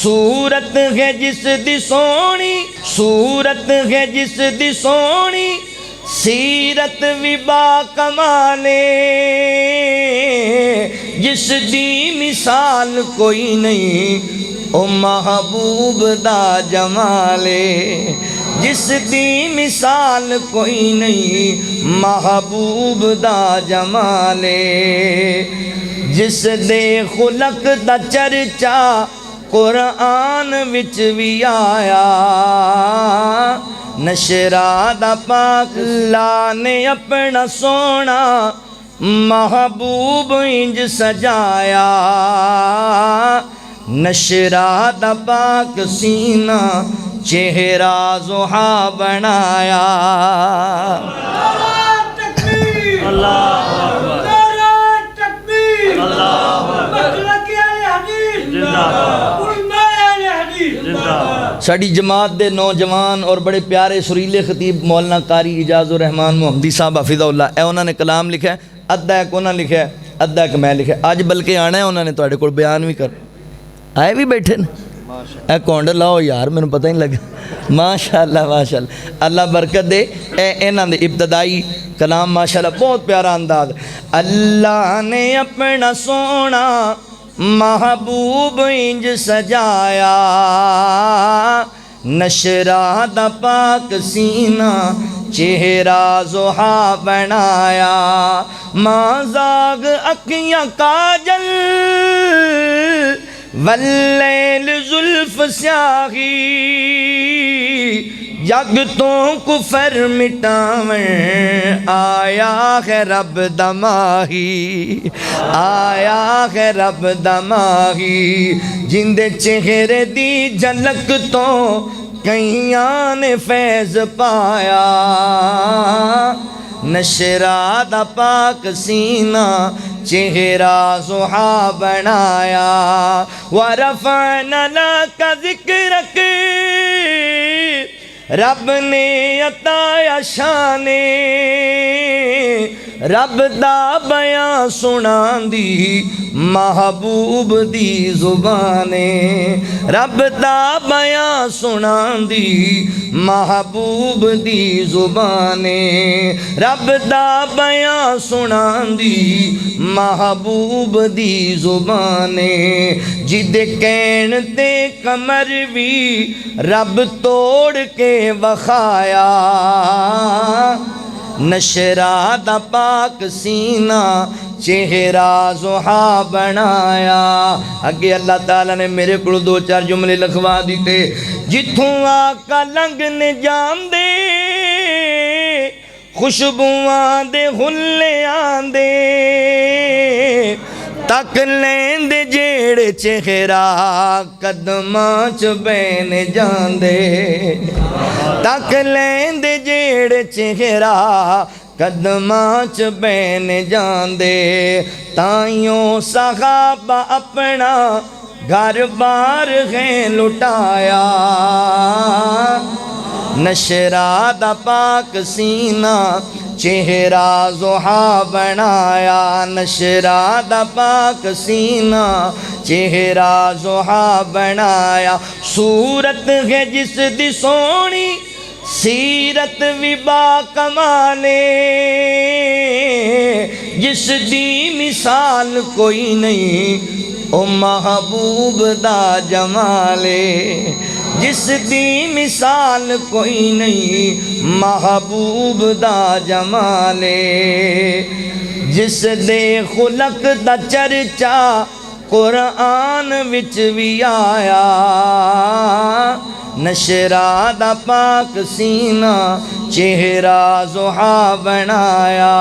صورت ہے جس دی سونی، صورت ہے جس دی سونی، سیرت بھی با کمالے، جس دی مثال کوئی نہیں او محبوب دا جمالے، جس دی مثال کوئی نہیں محبوب دا جمالے، جس دے خلق دا چرچا قرآن وچ بھی آیا، نشرا دا پاک اللہ نے اپنا سونا محبوب انج سجایا، نشرا دا پاک سینہ چہرہ زحا بنایا۔ اللہ ساڑی جماعت دے نوجوان اور بڑے پیارے سریلے خطیب مولانا قاری اجاز الرحمان محمدی صاحب حفظہ اللہ، اے انہوں نے کلام لکھا ہے، ادھا ایک انہوں نے لکھا ہے، ادھا ایک میں لکھا ہے۔ آج بلکہ آنا ہے انہوں نے توڑے کو بیان بھی کر آئے بھی بیٹھے نا، اے کونڈ لاؤ یار میں نے پتہ ہی لگا، ماشاءاللہ ماشاءاللہ، اللہ برکت دے۔ اے انہوں نے ابتدائی کلام ماشاءاللہ بہت پیارا انداز۔ اللہ نے اپنا سونا محبوب انج سجایا، نشرا دا پاک سینہ چہرہ زحا بنایا، ماں زاغ اکھیاں کاجل واللیل زلف سیاہی، جگ تو کفر مٹاون آیا ہے رب دا ماہی، آیا ہے رب دا ماہی، جندے چہرے دی جھلک تو کئیاں نے فیض پایا، نشرا دا پاک سینہ چہرہ زحا بنایا، وَرَفَعْنَا لَكَ ذِكْرَكَ رب نے عطایا شانے، رب دا بیان سنان دی محبوب دی زبانے، رب دا بیان سنان دی محبوب دی زبانے، رب دا بیان سنان دی محبوب دی زبانے، جدے کین تے کمر بھی رب توڑ کے وخایا، نشرا دا پاک سینہ چہرہ زحا بنایا۔ اگے اللہ تعالیٰ نے میرے کو دو چار جملے لکھوا دیتے، جتھوں آقا لنگ نے جان دے خوشبوواں دے ہلے آندے، تک لین دے جیڑے چہرہ قدماں چ بین جاندے، تک لین دے جیڑے چہرہ قدماں چ بین جاندے، تائیوں صحابہ اپنا گھر بار ہے لٹایا، نشرا دا پاک سینہ چہرہ زحا بنایا، نشرا دا پاک سینہ چہرہ زحا بنایا، صورت ہے جس دی سونی، سیرت بھی با کمالے، جس دی مثال کوئی نہیں او محبوب دا جمالے، جس دی مثال کوئی نہیں محبوب دا جمالے، جس دے خلق دا چرچا قرآن وچ بھی آیا، نشرا دا پاک سینہ چہرہ زحا بنایا۔